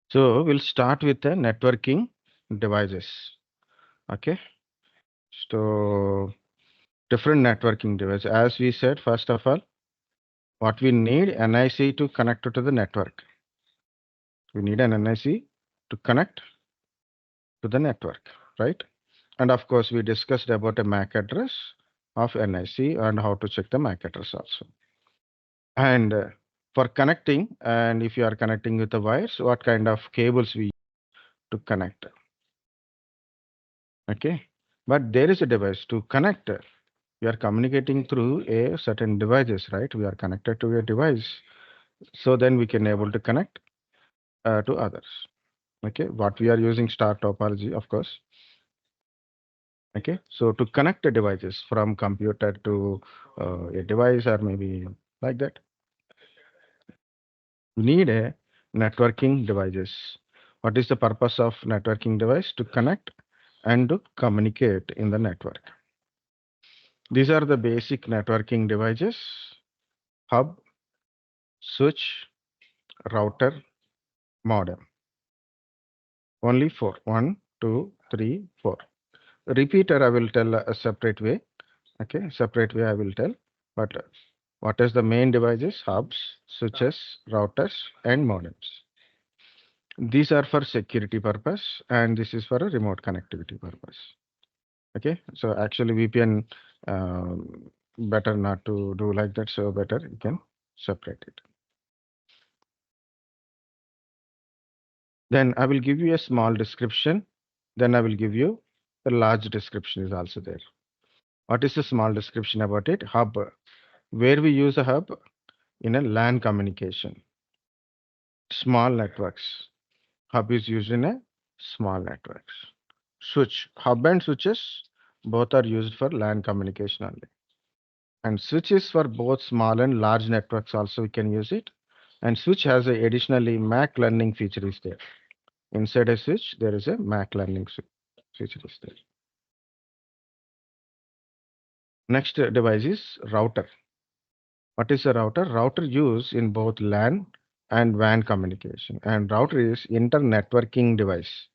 So we'll start with the networking devices. Okay. So different networking devices. As we said, first of all, what we need NIC to connect to the network. We need an NIC to connect to the network, right? And of course, we discussed about a MAC address of NIC and how to check the MAC address also. And for connecting, and if you are connecting with the wires, what kind of cables we use to connect. Okay. But there is a device to connect. We are communicating through a certain devices, right? We are connected to a device. So then we can able to connect to others. Okay. What we are using star topology, of course. Okay. So to connect the devices from computer to a device or maybe like that, we need a networking devices. What is the purpose of networking device? To connect and to communicate in the network. These are the basic networking devices: hub, switch, router, modem. Only four. One, two, three, four. Repeater, I will tell a separate way. Okay, separate way I will tell. But what is the main devices? Hubs, switches, routers, and modems. These are for security purpose, and this is for a remote connectivity purpose. Okay, so actually VPN better not to do like that. So better you can separate it. Then I will give you a small description. Then I will give you a large description is also there. What is the small description about it? Hub, where we use a hub in a LAN communication. Small networks. Hub is used in a small networks. Switch, hub and switches, both are used for LAN communication only. And switches for both small and large networks also we can use it. And switch has a additionally MAC learning feature is there. Inside a switch, there is a MAC learning feature is there. Next device is router. What is a router? Router used in both LAN and WAN communication. And router is internetworking device.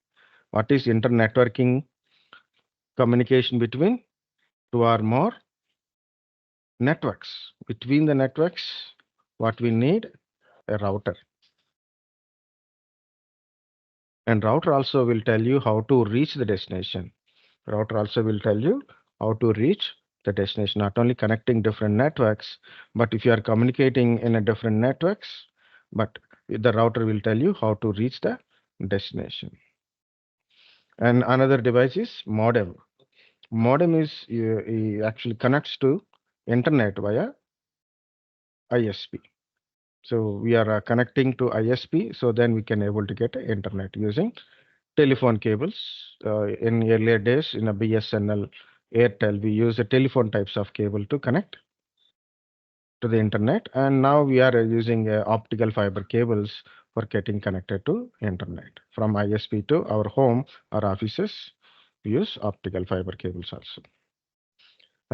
What is internetworking? Communication between two or more networks. Between the networks, what we need? A router. And router also will tell you how to reach the destination. Router also will tell you how to reach the destination, not only connecting different networks, but if you are communicating in a different networks, but the router will tell you how to reach the destination. And another device is modem. Modem is actually connects to internet via ISP. So we are connecting to ISP, so then we can able to get internet using telephone cables. In earlier days, in a BSNL, Airtel, we use the telephone types of cable to connect to the internet, and now we are using optical fiber cables for getting connected to internet. From ISP to our home or offices, we use optical fiber cables also.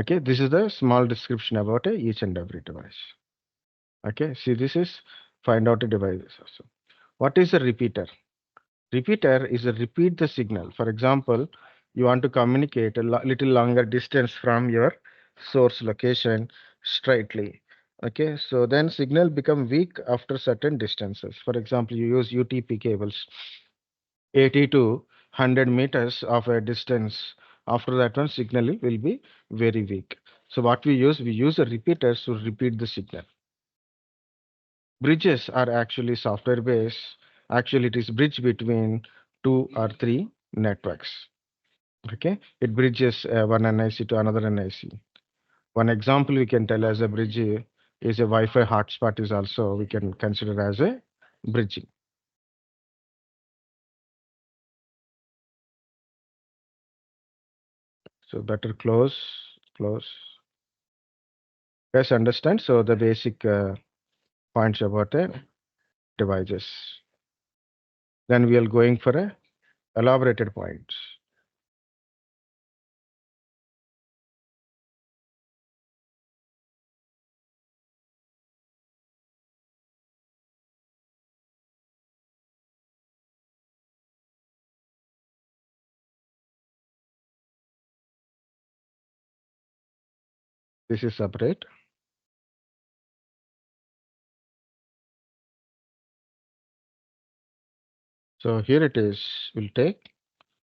Okay, this is the small description about each and every device. Okay, see this is find out the devices also. What is a repeater? Repeater is a repeat the signal. For example, you want to communicate a little longer distance from your source location straightly. Okay, so then signal become weak after certain distances. For example, you use UTP cables, 80 to 100 meters of a distance. After that one, signal will be very weak. So what we use a repeater to repeat the signal. Bridges are actually software based. Actually, it is bridge between two or three networks. Okay, it bridges one NIC to another NIC. One example we can tell as a bridge is a Wi-Fi hotspot is also we can consider as a bridging. So better close. Yes, understand. So the basic points about the devices. Then we are going for a elaborated points. This is separate. So here it is. We'll take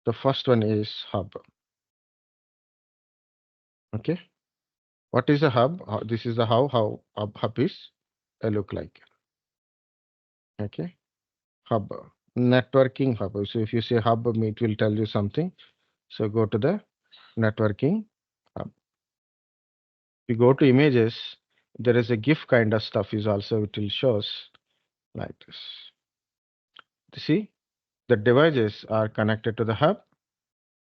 the first one is hub. Okay. What is a hub? This is the how hub is look like. Okay. Hub. Networking hub. So if you say hub, it will tell you something. So go to the networking hub. If you go to images, there is a GIF kind of stuff is also it will shows like this. You see, the devices are connected to the hub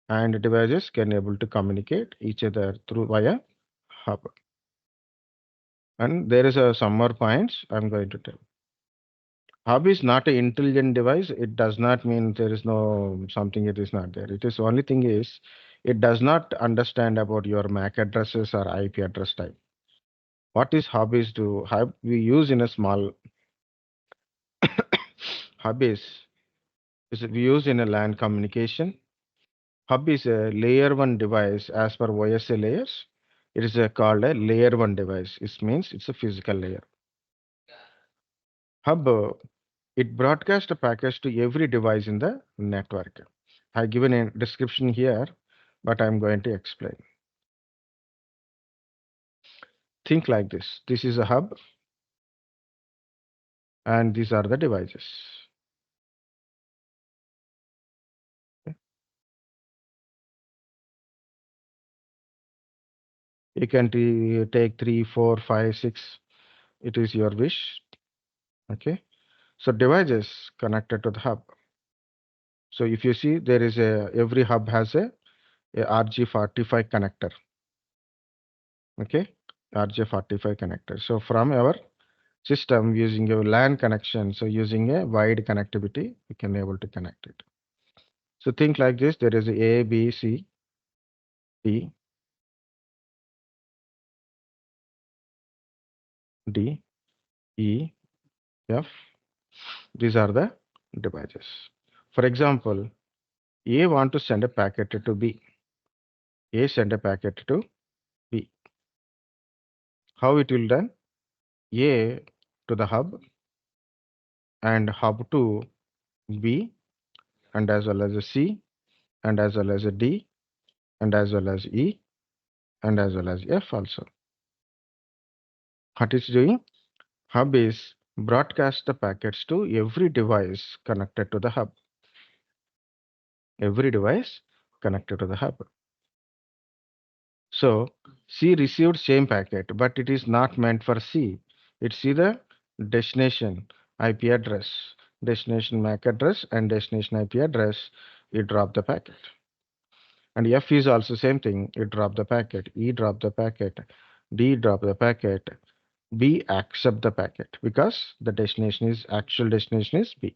and the devices can able to communicate each other through via hub. And there is some more points I'm going to tell. Hub is not an intelligent device. It does not mean there is no something it is not there. It is only thing is it does not understand about your MAC addresses or IP address type. What is hub is to hub we use in a small hub is we use in a LAN communication. Hub is a layer one device as per OSA layers. It is called a layer one device. It means it's a physical layer. Hub it broadcasts a package to every device in the network. I given a description here, but I'm going to explain. Think like this. This is a hub, and these are the devices. You can take 3, 4, 5, 6. It is your wish. Okay. So devices connected to the hub. So if you see, there is every hub has a RJ45 connector. Okay, RJ45 connector. So from our system using a LAN connection, so using a wide connectivity, we can able to connect it. So think like this: there is A, B, C, D, D, E, F. These are the devices. For example, A want to send a packet to B. A send a packet to B. How it will done? A to the hub and hub to B and as well as a C and as well as a D and as well as E and as well as F also. What it's doing? Hub is broadcast the packets to every device connected to the hub. Every device connected to the hub. So C received same packet, but it is not meant for C. It's either destination IP address, destination MAC address, and destination IP address. You drop the packet. And F is also same thing. You drop the packet. E drop the packet. D drop the packet. B accept the packet because the destination is actual destination is B.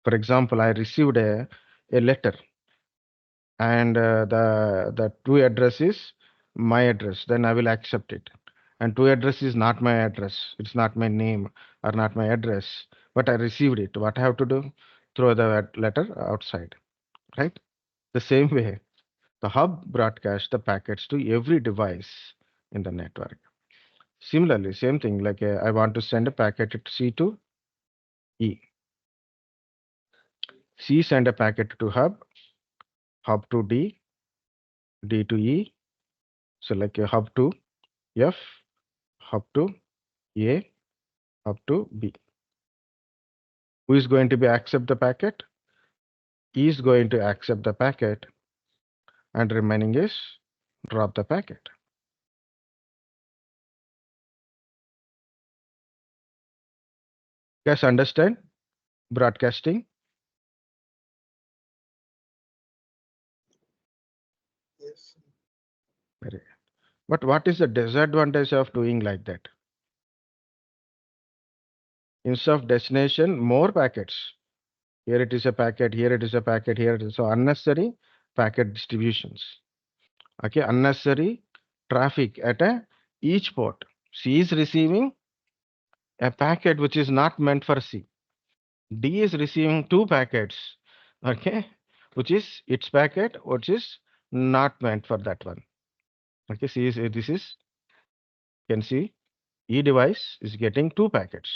For example, I received a letter and the two address is my address. Then I will accept it. And two address is not my address. It's not my name or not my address. But I received it. What I have to do? Throw the letter outside. Right? The same way, the hub broadcasts the packets to every device in the network. Similarly, same thing like I want to send a packet to C to E. C send a packet to hub, hub to D, D to E. So like a hub to F, hub to A, hub to B. Who is going to be accept the packet? E is going to accept the packet and remaining is drop the packet. Guys understand broadcasting? Yes. Very good. But what is the disadvantage of doing like that? Instead of destination, more packets. Here it is a packet, here it is a packet, here it is. So unnecessary packet distributions. Okay, unnecessary traffic at each port. C is receiving a packet which is not meant for C. D is receiving two packets, okay, which is its packet, which is not meant for that one. Okay, C is this is You can see E device is getting two packets,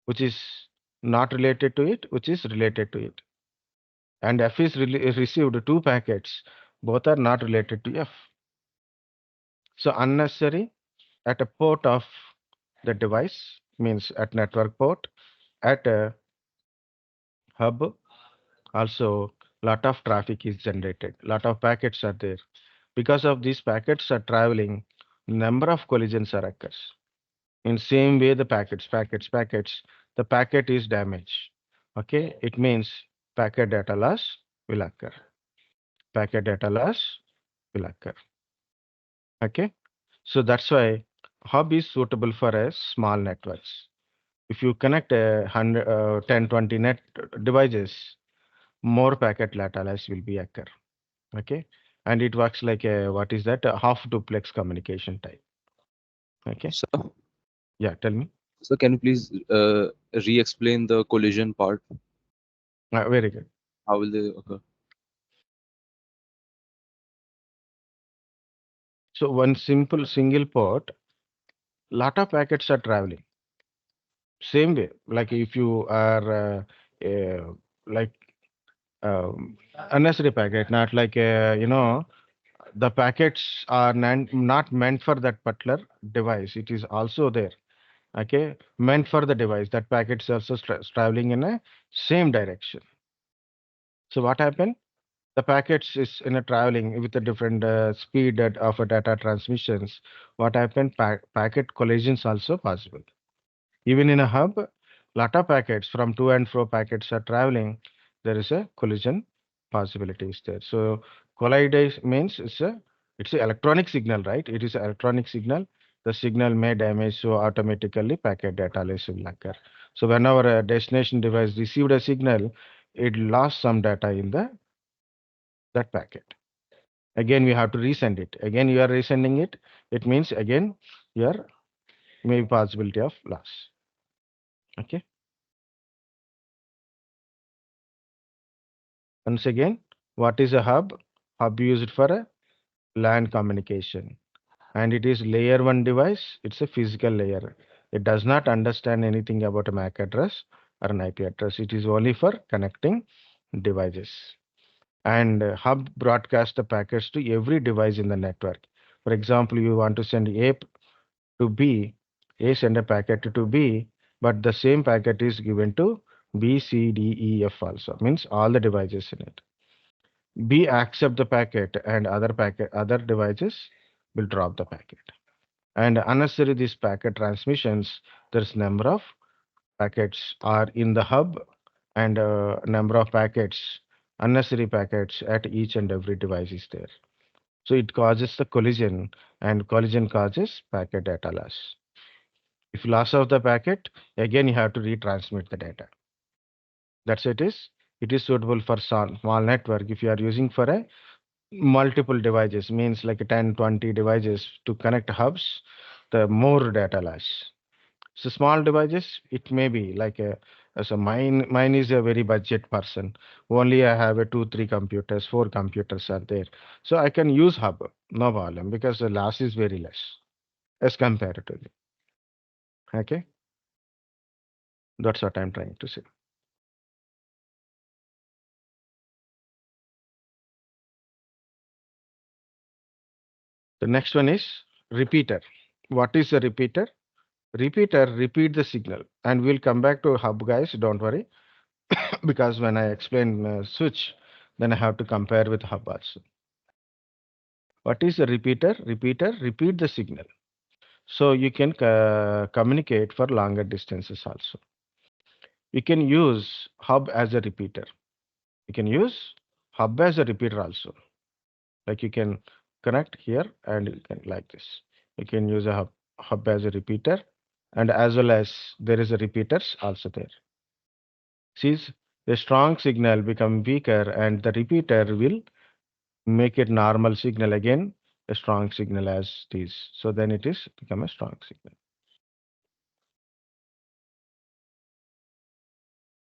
which is not related to it, which is related to it. And F is received two packets, both are not related to F. So unnecessary at a port of the device means at network port, at a hub also lot of traffic is generated, lot of packets are there. Because of these packets are traveling, number of collisions are occurs. In same way, the packets, the packet is damaged. Okay, it means packet data loss will occur. Packet data loss will occur. Okay, so that's why hub is suitable for a small networks. If you connect a 100, 10, 20 net devices, more packet data loss will be occur. Okay, and it works like a what is that a half duplex communication type. Okay, So, yeah, tell me. so can you please re-explain the collision part? Very good. How will they occur? So one simple single port, lot of packets are traveling. Same way, like if you are like unnecessary packet, not like the packets are not meant for that particular device. It is also there. Okay, meant for the device. That packet is also traveling in a same direction. So what happened? The packets is in a traveling with a different speed of a data transmissions. What happened? Packet collisions also possible. Even in a hub, lot of packets from to and fro packets are traveling. There is a collision possibility is there. So collide means it's a electronic signal, right? It is an electronic signal. The signal may damage, so automatically packet data loss will occur. So whenever a destination device received a signal, it lost some data in the that packet. Again, we have to resend it. Again, you are resending it. It means again, your maybe possibility of loss. Okay. Once again, what is a hub? Hub used for a LAN communication, and it is layer one device. It's a physical layer. It does not understand anything about a MAC address or an IP address. It is only for connecting devices. And hub broadcast the packets to every device in the network. For example, you want to send A to B, A send a packet to B, but the same packet is given to B, C, D, E, F also, means all the devices in it. B accept the packet and other devices will drop the packet. And unnecessary these packet transmissions, there's number of packets are in the hub and number of packets, unnecessary packets at each and every device is there. So it causes the collision and collision causes packet data loss. If loss of the packet, again you have to retransmit the data. That's it is. It is suitable for small network. If you are using for a multiple devices, means like 10, 20 devices to connect hubs, the more data loss. So small devices, it may be like a so mine is a very budget person. Only I have a two, three computers, four computers are there. So I can use hub, no problem, because the loss is very less as comparatively. Okay, that's what I'm trying to say. The next one is repeater. What is a repeater? Repeater repeat the signal, and we'll come back to hub, guys. Don't worry, because when I explain switch, then I have to compare with hub also. What is a repeater? Repeater repeat the signal, so you can communicate for longer distances also. You can use hub as a repeater. You can use hub as a repeater also. Like you can connect here and you can like this. You can use a hub as a repeater, and as well as there is a repeaters also there. Since the strong signal become weaker and the repeater will make it normal signal again, a strong signal as this. So then it is become a strong signal.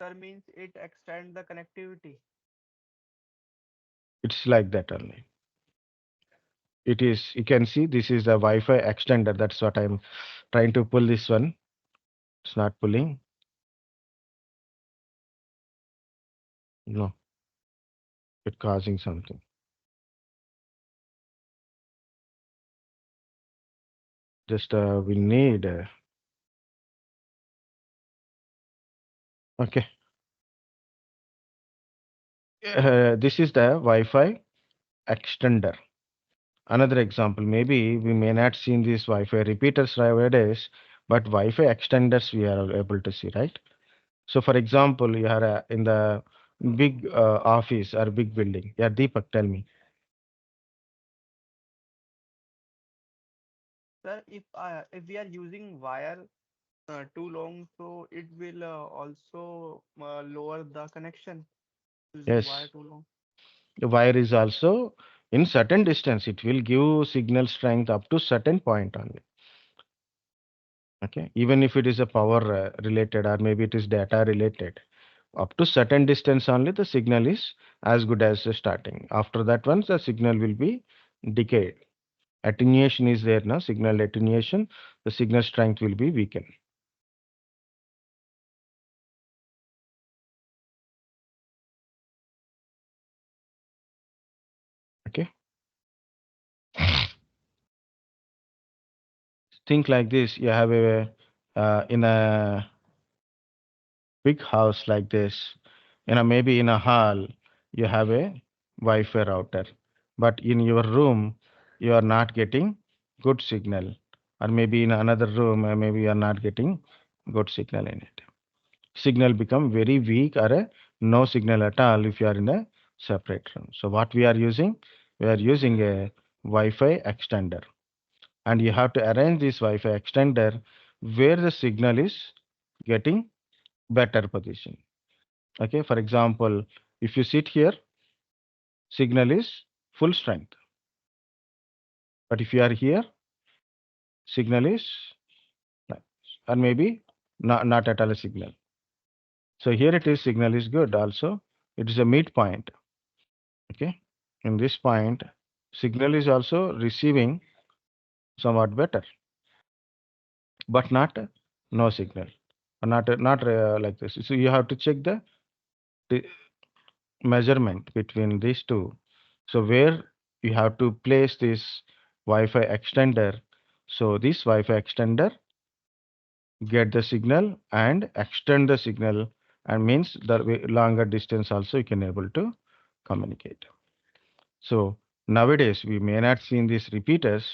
Sir means it extend the connectivity. It's like that only. it is, you can see this is the Wi-Fi extender. That's what I'm trying to pull this one. It's not pulling. No, it's causing something. Just we need, okay. This is the Wi-Fi extender. Another example, maybe we may not seen these Wi-Fi repeaters nowadays, but Wi-Fi extenders we are able to see, right? So, for example, you are in the big office or big building. Yeah, Deepak, tell me. Sir, if we are using wire too long, so it will also lower the connection using wire Yes, too long. the wire is also in certain distance. It will give signal strength up to certain point only. Okay, even if it is a power related or maybe it is data related, up to certain distance only the signal is as good as the starting. After that, once the signal will be decayed. Attenuation is there now, signal attenuation, the signal strength will be weakened. Okay, think like this. You have a in a big house like this, maybe in a hall, you have a Wi-Fi router, but in your room, you are not getting good signal, or maybe in another room, maybe you are not getting good signal in it. Signal become very weak or no signal at all if you are in a separate room. So what we are using? We are using a Wi-Fi extender, and you have to arrange this Wi-Fi extender where the signal is getting better position. Okay, for example, if you sit here, signal is full strength. But if you are here, signal is like- or maybe not at all a signal. So here it is, signal is good also. It is a midpoint. Okay. In this point, signal is also receiving somewhat better, but not no signal. Not like this. So you have to check the measurement between these two. So where you have to place this Wi-Fi extender. So this Wi-Fi extender get the signal and extend the signal, and means the longer distance also you can able to communicate. So nowadays we may not seen these repeaters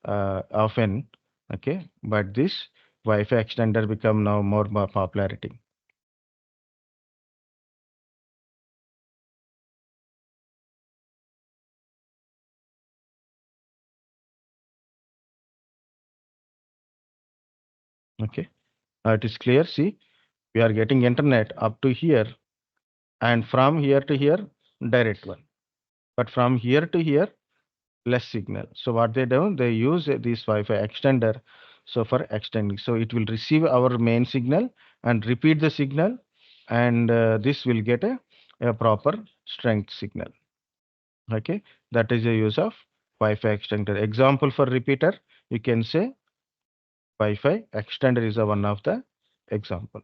often, okay, but this Wi-Fi extender become now more popularity. Okay, it is clear. See, we are getting internet up to here, and from here to here, direct one. But from here to here, less signal. So what they do, they use this Wi-Fi extender. So for extending, so it will receive our main signal and repeat the signal, and this will get a proper strength signal. Okay, that is the use of Wi-Fi extender. Example for repeater, you can say Wi-Fi extender is a one of the example.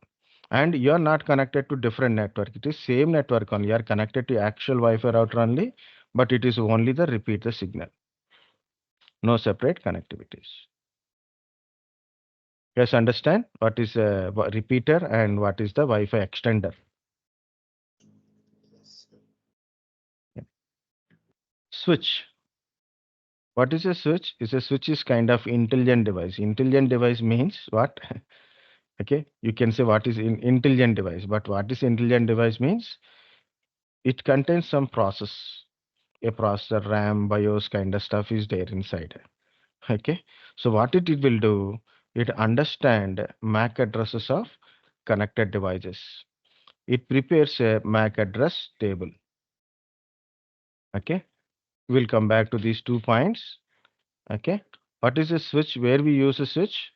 And you are not connected to different network. It is same network only. You are connected to actual Wi-Fi router only, but it is only the repeat the signal. No separate connectivities. Yes, understand what is a repeater and what is the Wi-Fi extender. Yeah. Switch. What is a switch? Is a switch is kind of intelligent device. Intelligent device means what? Okay, you can say what is intelligent device, but what is intelligent device means it contains some process, a processor, RAM, BIOS kind of stuff is there inside. Okay, so what it will do, it understand MAC addresses of connected devices. It prepares a MAC address table. Okay, we'll come back to these 2 points. Okay, what is a switch? Where we use a switch?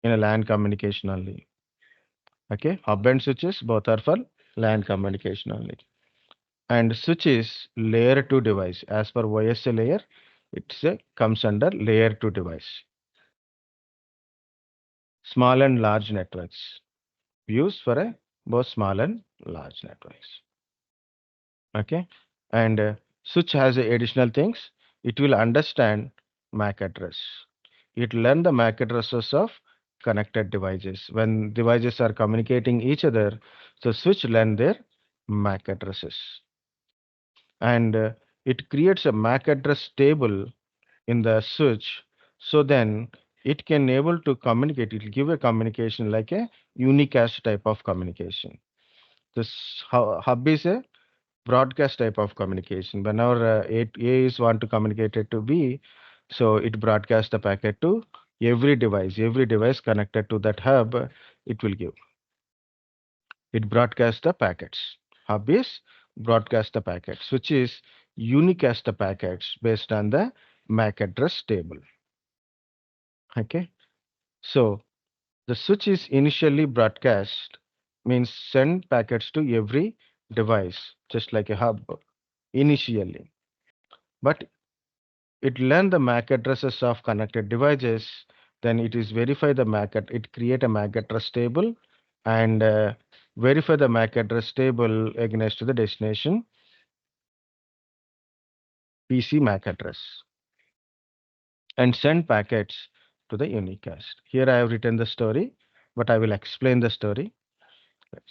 In a LAN communication only. Okay, hub and switches both are for LAN communication only. And switch is layer 2 device. As per OSA layer, comes under layer 2 device. Small and large networks used for both small and large networks. Okay, and switch has additional things. It will understand MAC address. It learn the MAC addresses of connected devices. When devices are communicating each other, so switch learn their MAC addresses, and it creates a MAC address table in the switch. So then it can able to communicate. It will give a communication like a unicast type of communication. This hub is a broadcast type of communication. Whenever A is want to communicate it to B, so it broadcasts the packet to every device. Every device connected to that hub, it will give. It broadcasts the packets. Hub is broadcast the packets, which is unicast the packets based on the MAC address table. Okay, so the switch is initially broadcast means send packets to every device, just like a hub initially. But it learn the MAC addresses of connected devices, then it is verify the it create a MAC address table and verify the MAC address table against to the destination PC MAC address and send packets to the unicast. Here I have written the story, but I will explain the story. Yes.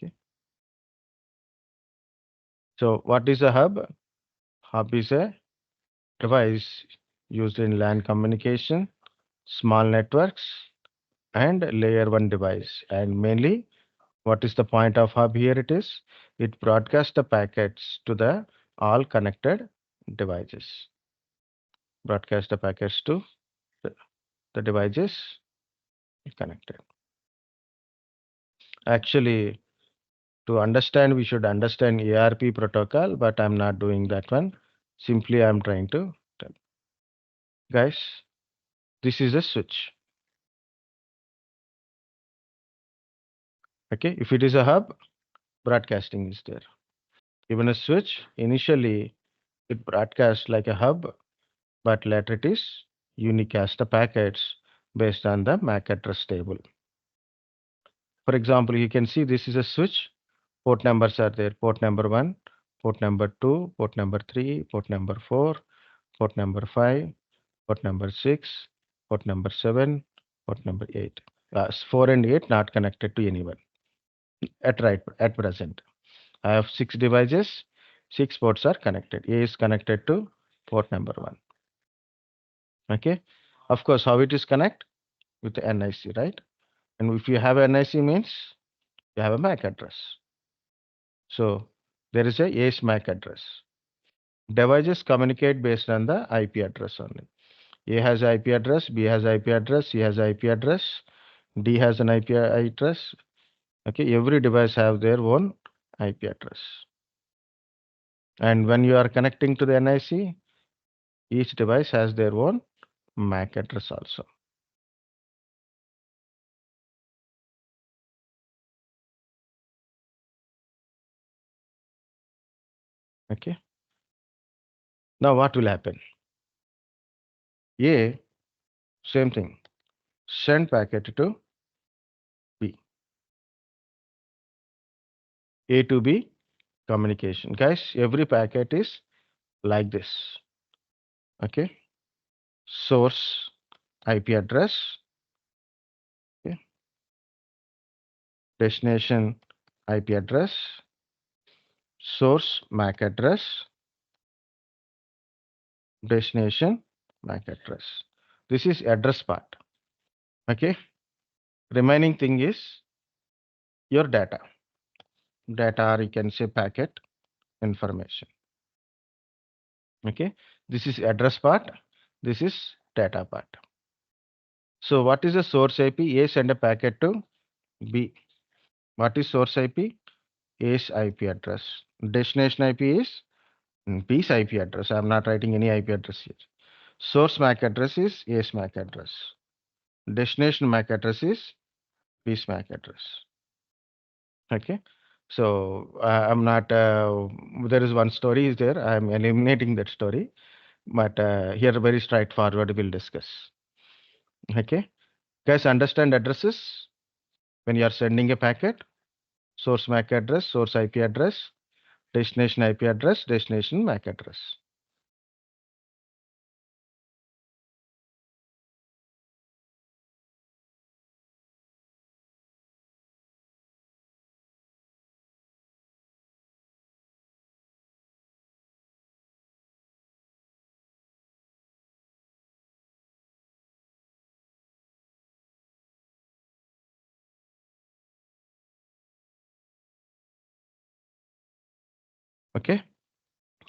Okay. So what is a hub? Hub is a device used in LAN communication, small networks, and layer 1 device. And mainly, what is the point of hub here? It broadcasts the packets to the all connected devices. Broadcast the packets to the, the devices connected. Actually, to understand, we should understand ARP protocol, but I'm not doing that one. Simply, I'm trying to tell. Guys, this is a switch. Okay, if it is a hub, broadcasting is there. Even a switch, initially it broadcasts like a hub, but later it is unicast the packets based on the MAC address table. For example, you can see this is a switch. Port numbers are there. Port number 1, port number 2, port number 3, port number 4, port number 5, port number 6, port number 7, port number 8. 4 and 8 not connected to anyone at present. I have 6 devices, 6 ports are connected. A is connected to port number 1. Okay. Of course, how it is connect? With the NIC, right? And if you have NIC means you have a MAC address. So there is a ACE MAC address. Devices communicate based on the IP address only. A has IP address, B has IP address, C has IP address, D has an IP address. Okay, every device have their own IP address. And when you are connecting to the NIC, each device has their own MAC address also. Okay. Now what will happen? A, same thing. Send packet to B. A to B communication. Guys, every packet is like this. Okay. Source IP address. Okay. Destination IP address. Source MAC address. Destination MAC address. This is address part. Okay. Remaining thing is your data. Data, or you can say packet information. Okay. This is address part. This is data part. So what is the source IP? A send a packet to B. What is source IP? A's IP address. Destination IP is B's IP address. I'm not writing any IP address here. Source MAC address is A's MAC address. Destination MAC address is B's MAC address. Okay. So I'm not. There is one story is there. I'm eliminating that story. but here very straightforward we'll discuss. Okay, guys, understand addresses when you are sending a packet: source MAC address, source IP address, destination IP address, destination MAC address. Okay,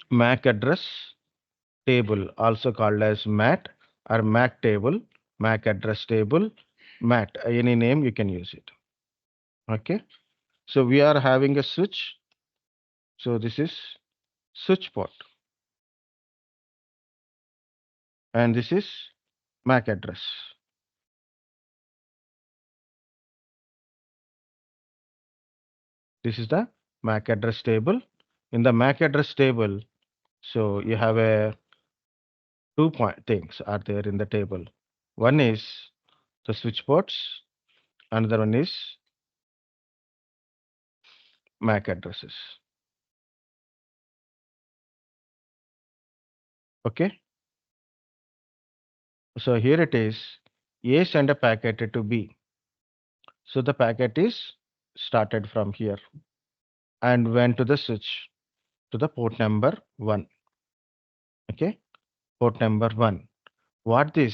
MAC address table, also called as MAT or MAC table, MAC address table, MAT, any name you can use it. Okay, so we are having a switch. So this is switch port, and this is MAC address. This is the MAC address table. In the MAC address table, so you have a things are there in the table. One is the switch ports, another one is MAC addresses. Okay, so here it is. A send a packet to B. So the packet is started from here and went to the switch to the port number 1. Okay, port number 1. What this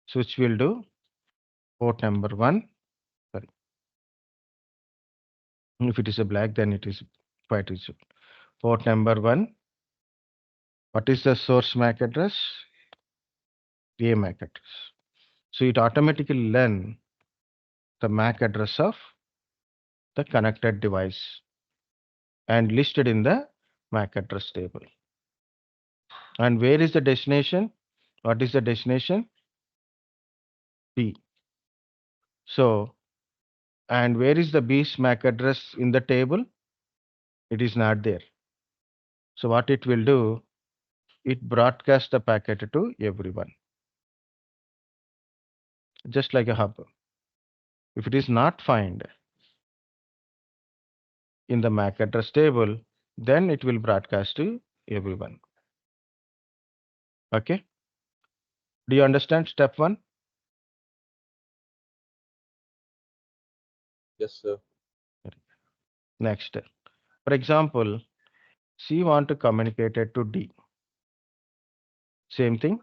switch will do? Port number 1. Sorry, if it is a black, then it is quite easy. Port number 1. What is the source MAC address? A MAC address. So it automatically learn the MAC address of the connected device and listed in the MAC address table. And where is the destination? What is the destination? B. So, and where is the B's MAC address in the table? It is not there. So what it will do, it broadcasts the packet to everyone, just like a hub. If it is not found in the MAC address table, then it will broadcast to everyone. Okay. Do you understand step 1? Yes, sir. Next, for example, C want to communicate it to D. Same thing.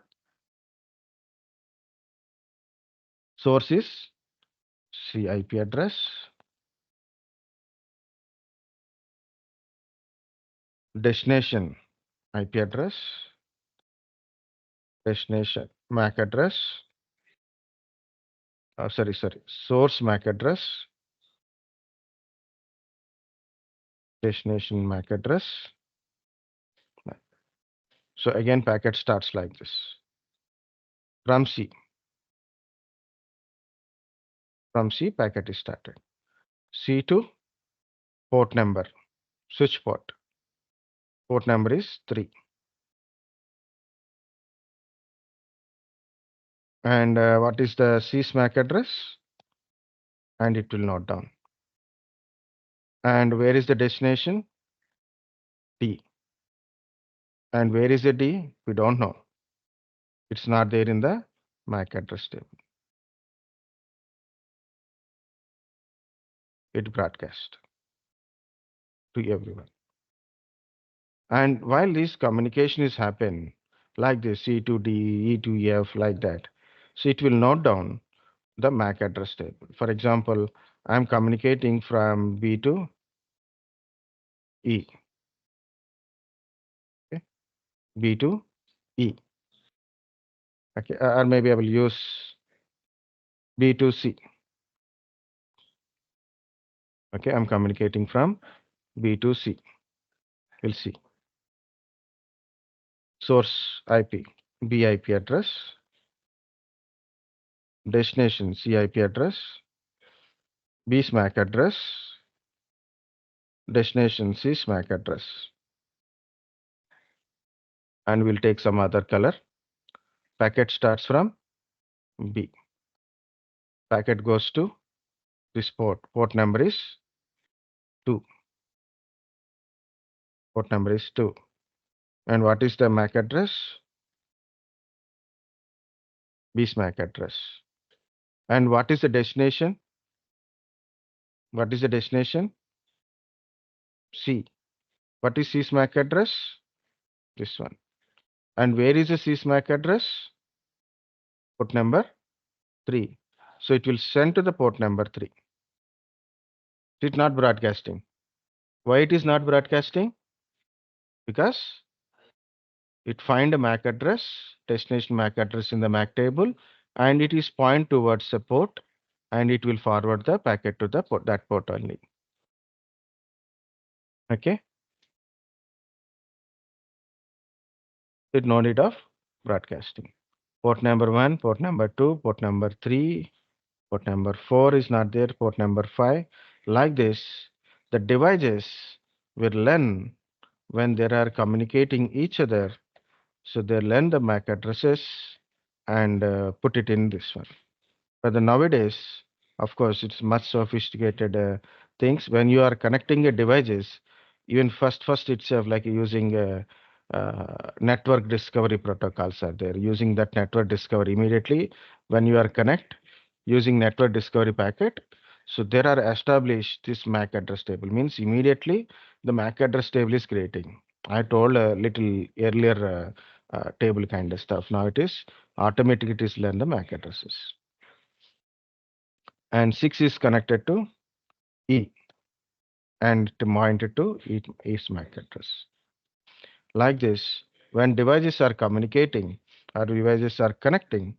Source is C IP address, destination IP address, destination MAC address, source MAC address, destination MAC address. So again, packet starts like this. From C, packet is started. C to port number, switch port. Port number is 3. And what is the C's MAC address? And it will note down. And where is the destination? D. And where is the D? We don't know. It's not there in the MAC address table. It broadcast to everyone. And while this communication is happening like this, C to D, E to F, like that, so it will note down the MAC address table. For example, I'm communicating from B to E. Okay? B to E. Okay, or maybe I will use B to C. Okay, I'm communicating from B to C. We'll see. Source IP, B IP address, destination C IP address, B's MAC address, destination C's MAC address. and we'll take some other color. Packet starts from B. Packet goes to this port. Port number is 2. Port number is 2. And what is the MAC address? B's MAC address. And what is the destination? What is the destination? C. What is C's MAC address? This one. And where is the C's MAC address? Port number 3. So it will send to the port number 3. It's not broadcasting. Why it is not broadcasting? Because it find a MAC address, destination MAC address in the MAC table, and it is point towards the port, and it will forward the packet to the port, that port only. Okay. It no need of broadcasting. Port number 1, port number 2, port number 3, port number 4 is not there, port number 5. Like this, the devices will learn when they are communicating each other. So they learn the MAC addresses and put it in this one. But the nowadays, of course, it's much sophisticated things. When you are connecting a devices, even first itself, like using network discovery protocols are there. Using that network discovery immediately when you are connect using network discovery packet. So there are established this MAC address table means immediately the MAC address table is creating. I told a little earlier table kind of stuff. Now it is automatically it is learn the MAC addresses. And 6 is connected to E and pointed to E's MAC address. Like this, when devices are communicating or devices are connecting,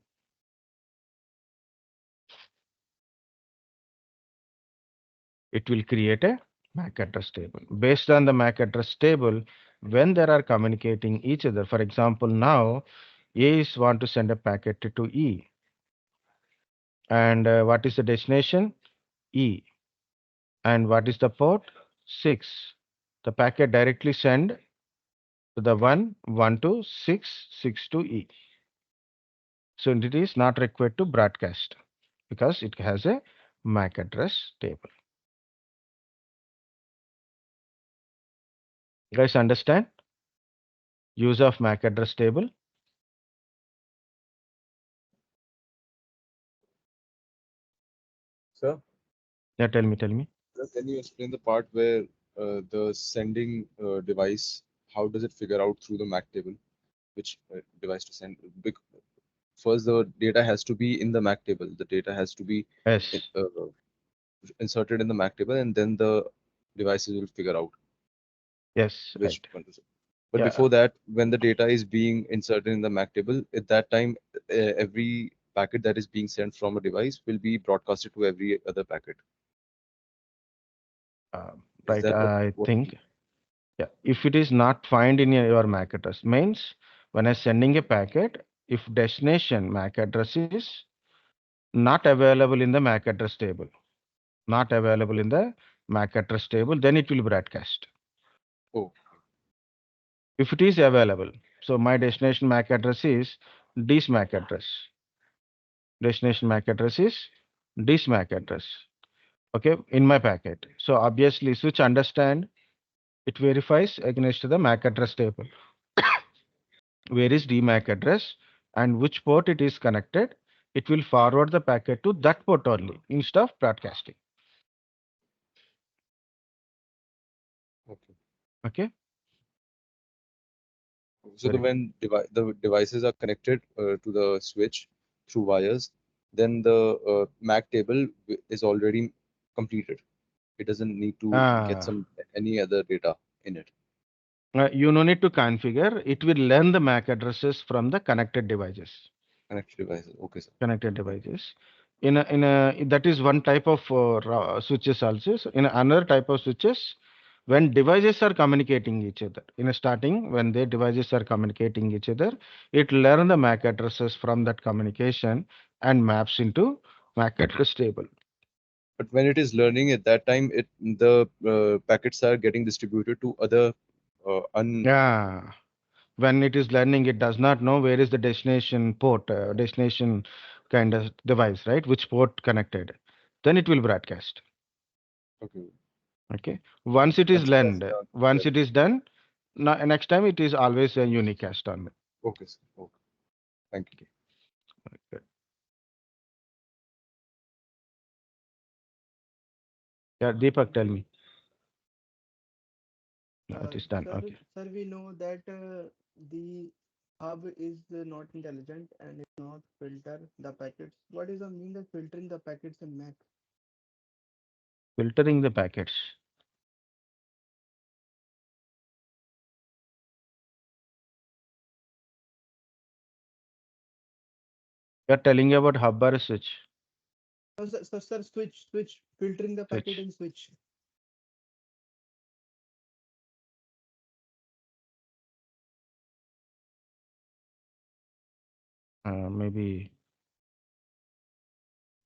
it will create a MAC address table. Based on the MAC address table, when they are communicating each other, for example, now A is want to send a packet to E. And what is the destination? E. And what is the port? 6. The packet directly send to the 1, 1 to 6, 6 to E. So it is not required to broadcast because it has a MAC address table. You guys understand? Use of MAC address table. Sir, Yeah, tell me. can you explain the part where the sending device, how does it figure out through the MAC table which device to send? First, the data has to be in the MAC table. The data has to be in, Yes, inserted in the MAC table, and then the devices will figure out yes, which right. one to send. But Yeah, before that, when the data is being inserted in the MAC table, at that time, every packet that is being sent from a device will be broadcasted to every other packet. Is right. that what? I What? think, yeah, if it is not find in your MAC address, means when I sending a packet, if destination MAC address is not available in the MAC address table, not available in the MAC address table, then it will broadcast. Oh, If it is available, so my destination MAC address is this MAC address. Destination MAC address is this MAC address. Okay, in my packet. So obviously, switch understand it verifies against the MAC address table. Where is the MAC address and which port it is connected? It will forward the packet to that port only instead of broadcasting. okay. Okay, So very good. when the devices are connected to the switch through wires, then the MAC table is already completed. It doesn't need to get Ah, some any other data in it. you no need to configure. It will learn the MAC addresses from the connected devices. Connected devices. Okay, sir. Connected devices. In a that is one type of switches also. So in another type of switches, when devices are communicating each other. In a starting, when the devices are communicating each other, it learn the MAC addresses from that communication and maps into MAC address table. But when it is learning at that time, it the packets are getting distributed to other un Yeah, When it is learning, it does not know where is the destination port, destination kind of device, right? Which port connected. Then it will broadcast. Okay. Okay. Once it is That's learned, once yeah. it is done, next time it is always a unicast only. Okay, sir. Okay. Thank you. Okay. Yeah, Deepak, tell me. No, it is done. Okay. Sir, we know that the hub is not intelligent and it not filter the packets. What is the mean of filtering the packets in Mac? Filtering the packets. You are telling about hub or switch? No, sir, switch, filtering the packet Switch. in switch. Maybe.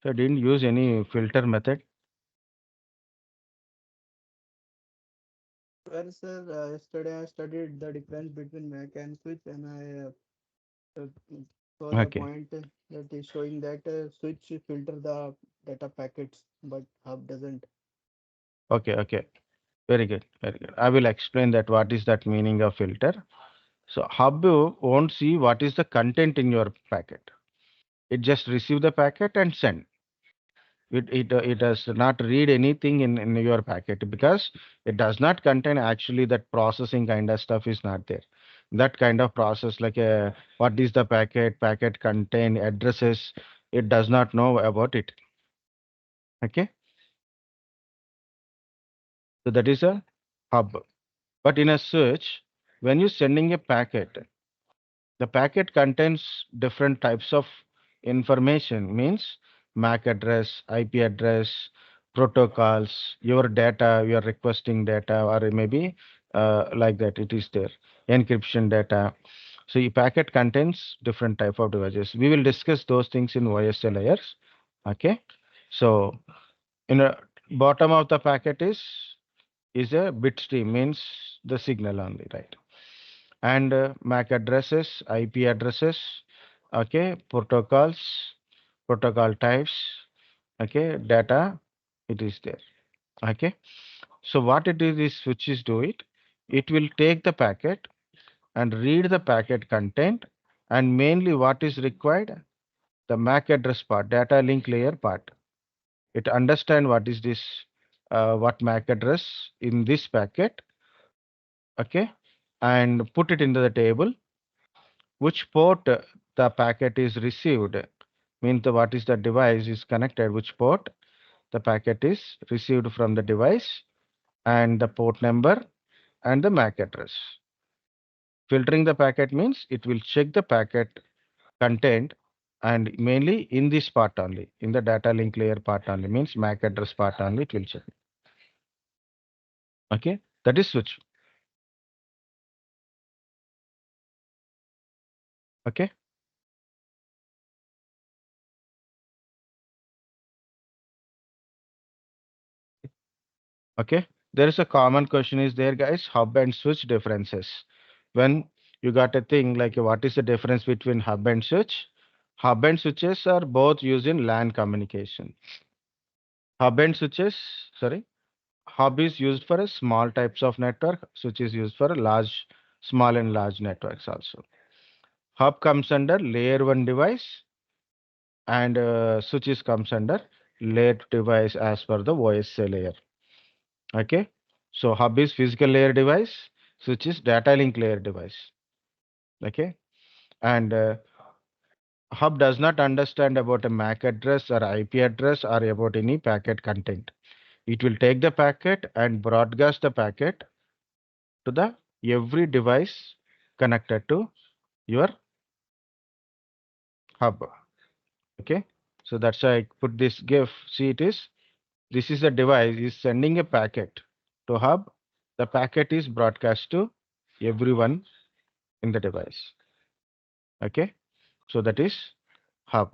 So I didn't use any filter method. Well, sir, yesterday I studied the difference between Mac and switch, and I saw the Okay. point that is showing that switch filter the data packets, but hub doesn't. Okay. Okay. Very good. Very good. I will explain that what is that meaning of filter. So hub won't see what is the content in your packet. It just receive the packet and send. It does not read anything in your packet because it does not contain actually that processing kind of stuff is not there. That kind of process like what is the packet contain addresses, it does not know about it. Okay, so that is a hub. But in a search, when you're sending a packet, the packet contains different types of information, means MAC address, IP address, protocols, your data, you are requesting data, or maybe like that it is there, encryption data. So your packet contains different type of devices. We will discuss those things in OSI layers. Okay. So in a bottom of the packet is a bit stream, means the signal only, right? And MAC addresses, IP addresses, okay, protocols, protocol types, okay, data, it is there. Okay. So what it is switches do it will take the packet and read the packet content, and mainly what is required, the MAC address part, data link layer part. It understand what is this, what MAC address in this packet, okay, and put it into the table. Which port the packet is received, means what is the device is connected, which port the packet is received from the device, and the port number and the MAC address. Filtering the packet means it will check the packet content, and mainly in this part only, in the data link layer part only, means MAC address part only it will check. Okay, that is switch. Okay. Okay, there is a common question is there, guys, hub and switch differences. When you got a thing like what is the difference between hub and switch? Hub and switches are both used in LAN communication. Hub and switches, sorry, hub is used for a small types of network, switch is used for a large, small and large networks also. Hub comes under layer 1 device, and switches comes under layer 2 device as per the OSA layer. Okay. So hub is physical layer device, switch is data link layer device. Okay. And hub does not understand about a MAC address or IP address or about any packet content. It will take the packet and broadcast the packet to the every device connected to your hub. Okay. So that's why I put this GIF. See, this is a device is sending a packet to hub. The packet is broadcast to everyone in the device. Okay. So that is hub.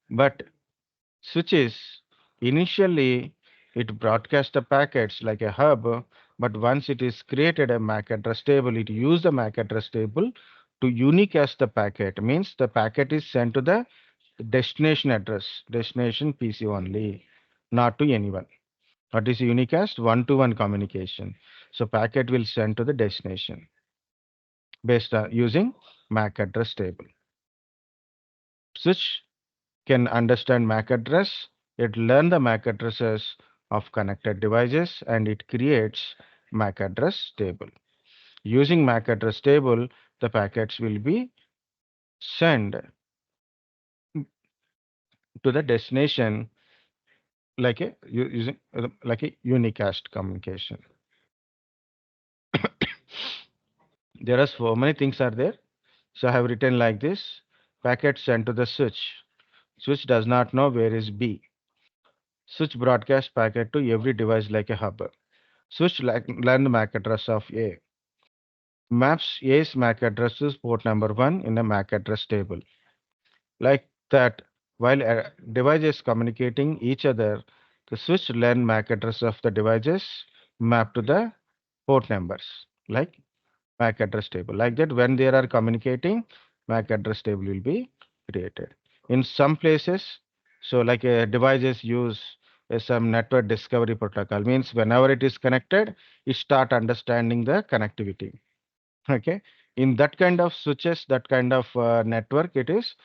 But switches initially It broadcasts the packets like a hub, but once it is created a MAC address table, it use the MAC address table to unicast the packet. Means the packet is sent to the destination address, destination PC only, not to anyone. What is unicast? One-to-one communication. So packet will send to the destination based on using MAC address table. Switch can understand MAC address. It learn the MAC addresses of connected devices and it creates MAC address table. Using MAC address table, the packets will be sent to the destination like a using like a unicast communication. There are so many things are there. So I have written like this: packet sent to the switch. Switch does not know where is B. Switch broadcast packet to every device like a hub. Switch like learn the MAC address of A. Maps A's MAC address to port number 1 in a MAC address table. Like that, while devices communicating each other, the switch learn MAC address of the devices map to the port numbers, like MAC address table. Like that, when they are communicating, MAC address table will be created. In some places, so like devices use some network discovery protocol, means whenever it is connected, it start understanding the connectivity. Okay, in that kind of switches, that kind of network it is,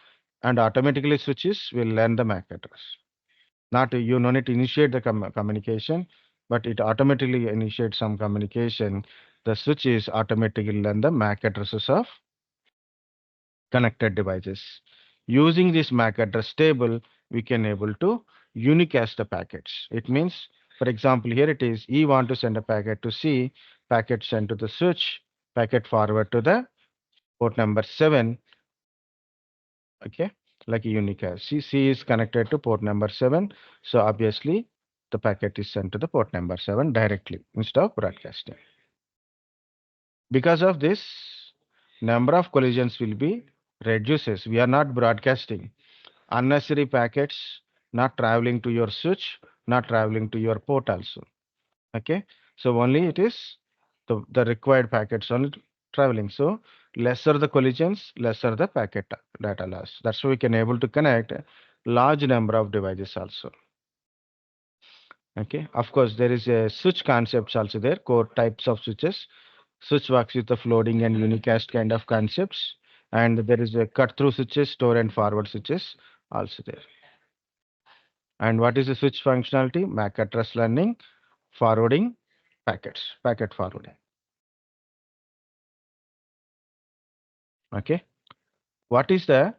and automatically switches will learn the MAC address. Not you no need to initiate the communication, but it automatically initiates some communication. The switches automatically learn the MAC addresses of connected devices. Using this MAC address table, we can able to unicast the packets. It means, for example, here it is E want to send a packet to C, packet sent to the switch, packet forward to the port number 7, okay, like a unicast. C is connected to port number 7, so obviously the packet is sent to the port number 7 directly instead of broadcasting. Because of this, number of collisions will be reduces. We are not broadcasting unnecessary packets, not traveling to your switch, not traveling to your port also. Okay, so only it is the required packets only traveling. So lesser the collisions, lesser the packet data loss. That's why we can able to connect large number of devices also. Okay, of course there is a switch concepts also there, core types of switches. Switch works with the floating and unicast kind of concepts, and there is a cut through switches, store and forward switches also there. And what is the switch functionality? MAC address learning, forwarding packets, packet forwarding. Okay. What is the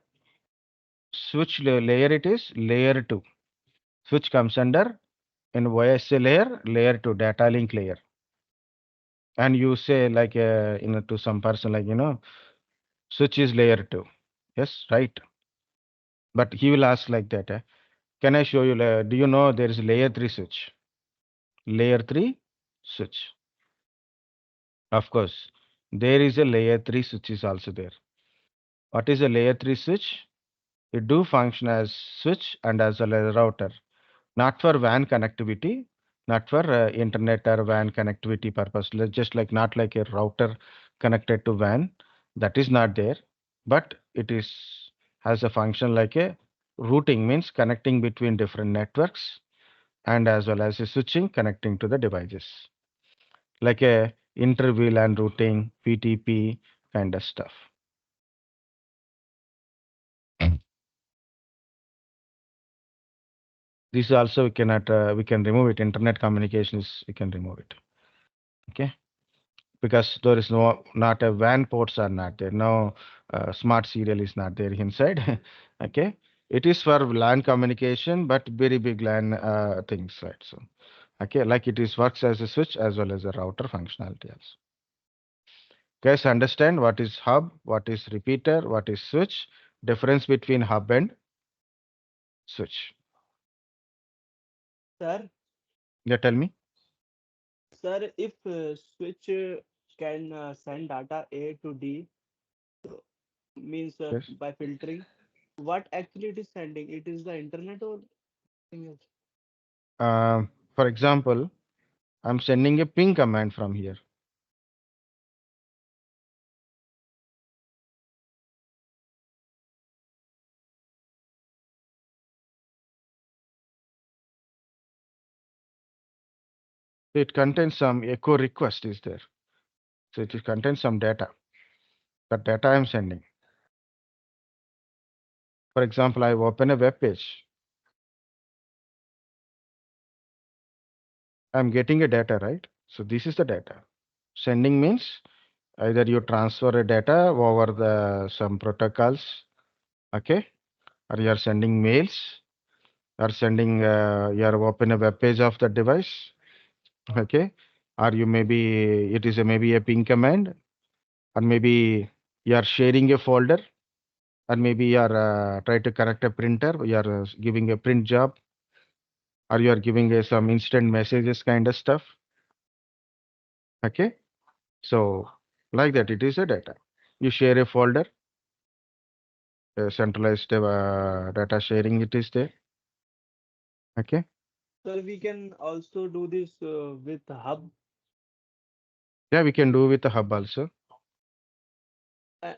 switch layer? It is layer 2. Switch comes under in OSA layer, layer 2, data link layer. And you say like to some person like switch is layer 2. Yes, right. But he will ask like that. Can I show you? Do you know there is layer 3 switch? Layer 3 switch. Of course, there is a layer 3 switch is also there. What is a layer 3 switch? It do function as switch and as well as router, not for WAN connectivity, not for internet or WAN connectivity purpose, just like not like a router connected to WAN, that is not there, but it is has a function like a routing, means connecting between different networks, and as well as a switching connecting to the devices, like a inter VLAN routing, PTP kind of stuff. This also we cannot we can remove it. Internet communications we can remove it. Okay, because there is not a WAN ports are not there. No smart serial is not there inside. Okay, it is for LAN communication, but very big LAN things, right? So okay, like it is works as a switch as well as a router functionality also. Guys, understand what is hub, what is repeater, what is switch, difference between hub and switch. Sir, Yeah, tell me. sir, if switch can send data A to D, so means Yes. by filtering, what actually it is sending? It is the internet or something else? Um, For example, I'm sending a ping command from here. It contains some echo request is there. So it contains some data. That data I'm sending. For example, I open a web page. I'm getting a data, right? So this is the data. Sending means either you transfer a data over the some protocols, okay, or you are sending mails, or sending you are open a web page of the device, okay, or you maybe it is a maybe a ping command, or maybe you are sharing a folder, or maybe you are try to connect a printer, you are giving a print job, or you are giving some instant messages kind of stuff, okay. So like that, it is a data. You share a folder, centralized data sharing. It is there. Okay. Sir, we can also do this with hub. Yeah, we can do with the hub also.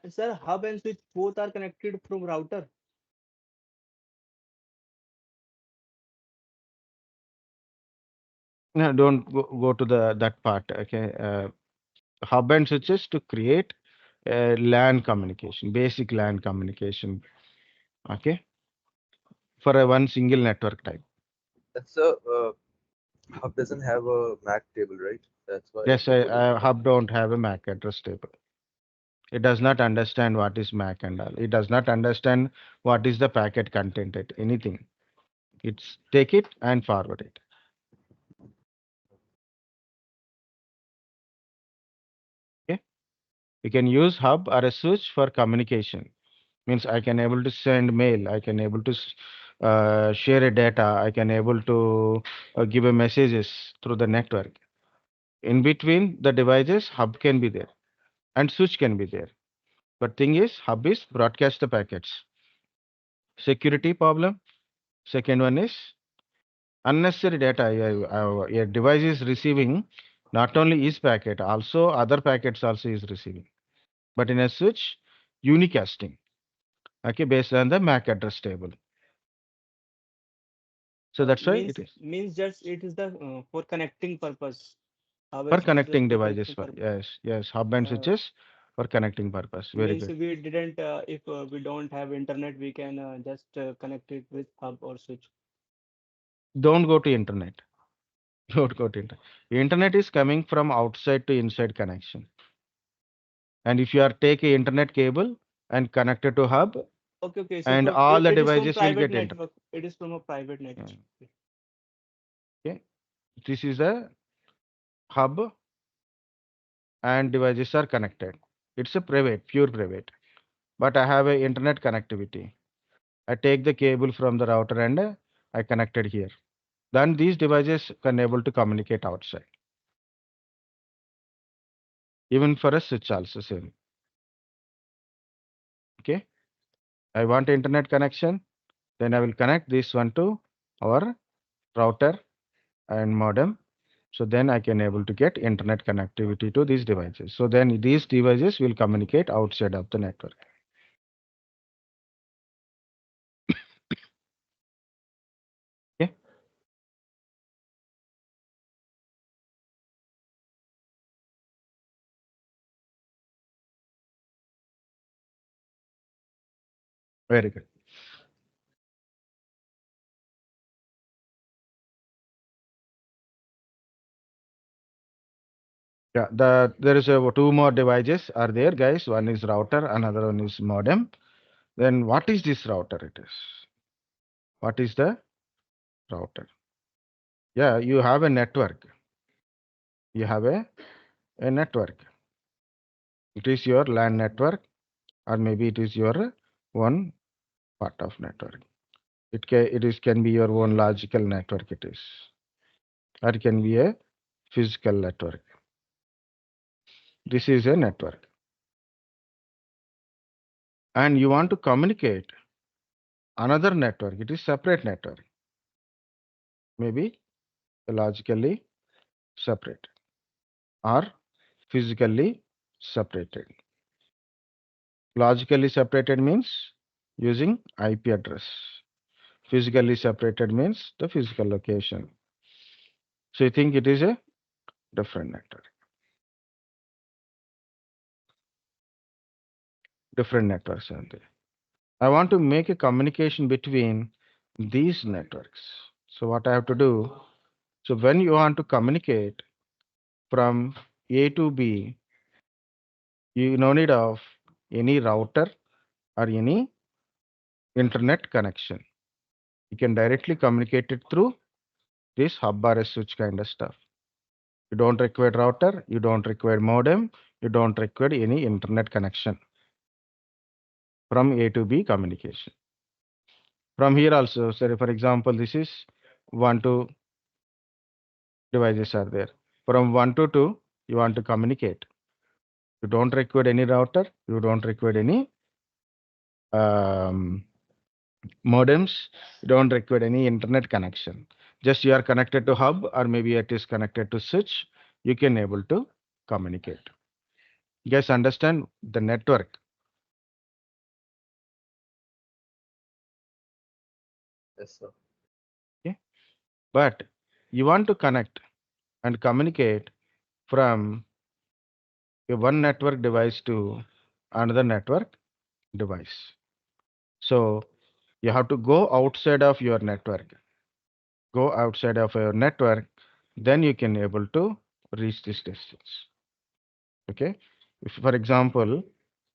Sir, hub and switch both are connected from router. No, don't go to the that part. Okay. Hub and switches to create LAN communication, basic LAN communication. Okay. For a one single network type. That's a hub doesn't have a MAC table, right? That's why Yes, we couldn't hub connect. don't have a MAC address table. It does not understand what is MAC and all. It does not understand what is the packet content at anything. It's take it and forward it. Okay. You can use hub or a switch for communication. Means I can able to send mail. I can able to share a data. I can able to give a messages through the network. In between the devices, hub can be there and switch can be there. But thing is, hub is broadcast the packets. Security problem. Second one is unnecessary data. Your device is receiving not only is packet, also other packets also is receiving. But in a switch, unicasting, okay, based on the MAC address table. So that's why it Means is means just it is the for connecting purpose. Hub for and switch just connecting for devices. connecting For purpose. yes, hub and Uh, switches for connecting purpose. Very Means good. we didn't if we don't have internet, we can just connect it with hub or switch. Don't go to internet. Don't go to internet. Internet is coming from outside to inside connection. And if you are take a internet cable and connect it to hub, Okay, okay. So and from all the it is from devices will private get internet. network. It is from a private net. Yeah. Okay. This is a hub and devices are connected. It's a private, pure private. But I have a internet connectivity. I take the cable from the router and I connected here. Then these devices can able to communicate outside. Even for a switch also same. Okay. I want internet connection. Then I will connect this one to our router and modem. So then I can able to get internet connectivity to these devices. So then these devices will communicate outside of the network. Okay. Very good. Yeah, there is two more devices are there, guys. One is router, another one is modem. Then what is this router? It is. What is the router? Yeah, you have a network. You have a network. It is your LAN network, or maybe it is your one part of network. Can be your own logical network. It is, or it can be a physical network. This is a network, and you want to communicate another network. It is separate network. Maybe logically separated or physically separated. Logically separated means using IP address. Physically separated means the physical location. So you think it is a different network. Different networks are there. I want to make a communication between these networks. So what I have to do, so when you want to communicate from A to B, you no need of any router or any internet connection. You can directly communicate it through this hub or a switch kind of stuff. You don't require router, you don't require modem, you don't require any internet connection from A to B communication. From here also, say for example, this is 1 to devices are there. From 1 to 2, you want to communicate. You don't require any router, you don't require any um, modems, you don't require any internet connection. Just you are connected to hub or maybe it is connected to switch, you can able to communicate. You guys understand the network? Yes, sir. Okay. But you want to connect and communicate from a one network device to another network device. So you have to go outside of your network. Go outside of your network, then you can able to reach this distance. Okay. If, for example,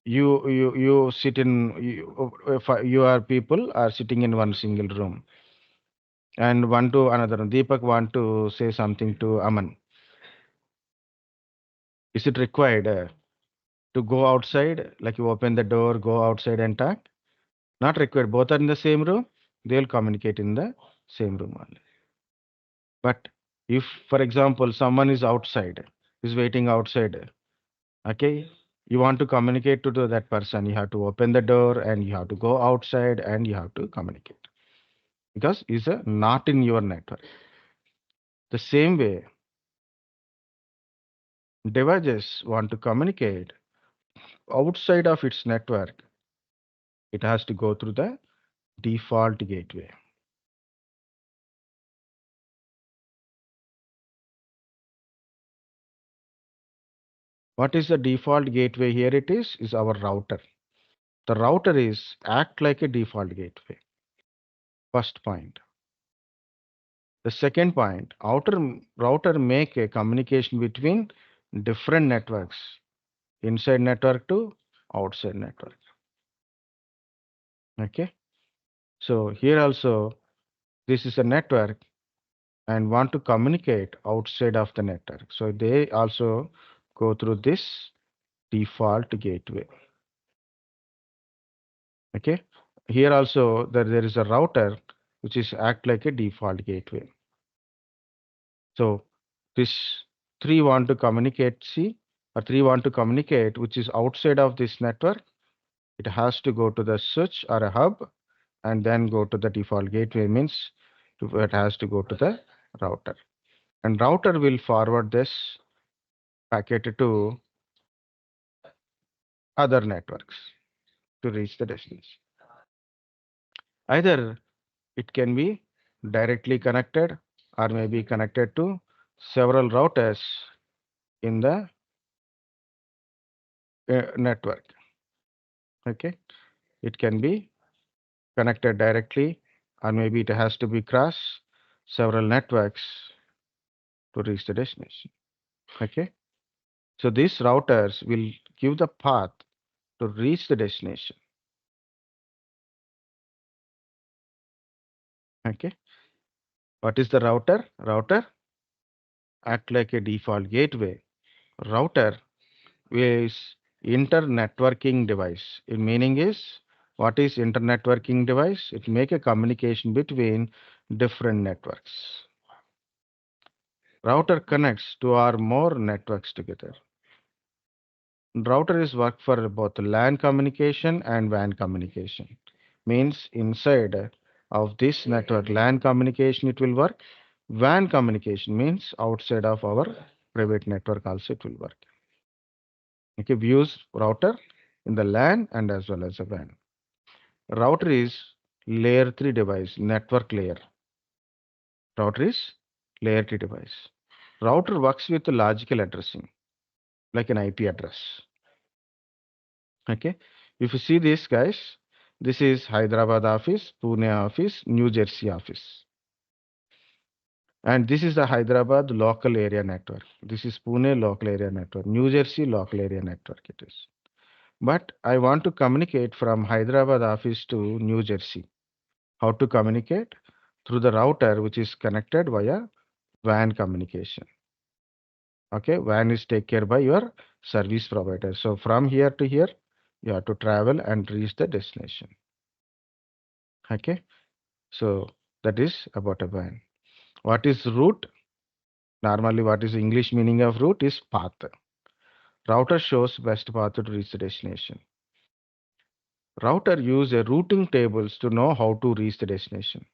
you sit in you, if you are people are sitting in one single room and one to another. Deepak want to say something to Aman. Is it required to go outside? Like you open the door, go outside and talk? Not required. Both are in the same room. They'll communicate in the same room only. But if, for example, someone is outside, is waiting outside, okay, you want to communicate to that person, you have to open the door and you have to go outside and you have to communicate because it's not in your network. The same way, devices want to communicate outside of its network, it has to go through the default gateway. What is the default gateway? Here it is our router. The router is act like a default gateway. First point. The second point, router make a communication between different networks, inside network to outside network. Okay. So here also, this is a network and want to communicate outside of the network. So they also go through this default gateway. Okay. Here also there is a router which is act like a default gateway. So this three want to communicate, see, or three want to communicate, which is outside of this network. It has to go to the switch or a hub and then go to the default gateway means it has to go to the router. And router will forward this packet to other networks to reach the destination. Either it can be directly connected or maybe connected to several routers in the network. Okay, it can be connected directly or maybe it has to be cross several networks to reach the destination. Okay, so these routers will give the path to reach the destination. Okay, what is the router? Router act like a default gateway. Router is internetworking device. Its meaning is, what is internetworking device? It make a communication between different networks. Router connects two or more networks together. Router is work for both LAN communication and WAN communication. Means inside of this network LAN communication it will work WAN communication means outside of our private network also it will work. Okay, we use router in the LAN and as well as a WAN. Router is layer 3 device, network layer. Router is layer 3 device. Router works with logical addressing, like an IP address. Okay, if you see this, guys, this is Hyderabad office, Pune office, New Jersey office. And this is the Hyderabad local area network. This is Pune local area network, New Jersey local area network it is. But I want to communicate from Hyderabad office to New Jersey. How to communicate? Through the router which is connected via WAN communication. Okay, WAN is taken care by your service provider. So from here to here, you have to travel and reach the destination. Okay, so that is about a WAN. What is route? Normally, what is the English meaning of route is path. Router shows best path to reach the destination. Router use a routing tables to know how to reach the destination.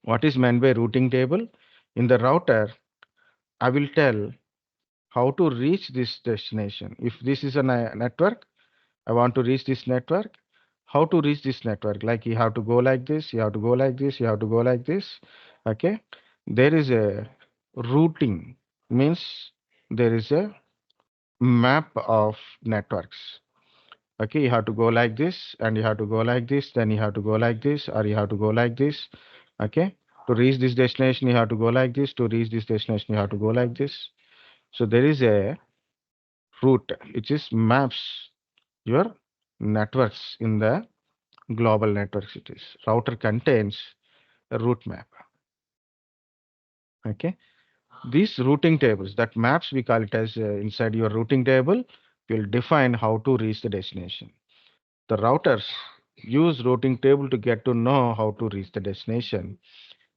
What is meant by routing table? In the router, I will tell how to reach this destination. If this is a network, I want to reach this network. How to reach this network? Like you have to go like this, you have to go like this, you have to go like this. Okay. There is a routing, means there is a map of networks. Okay, you have to go like this, and you have to go like this, then you have to go like this, or you have to go like this. Okay, to reach this destination, you have to go like this. To reach this destination, you have to go like this. So there is a route which is maps your networks in the global network cities. Router contains a route map. Okay, these routing tables, that maps we call it as inside your routing table, will define how to reach the destination. The routers use routing table to get to know how to reach the destination.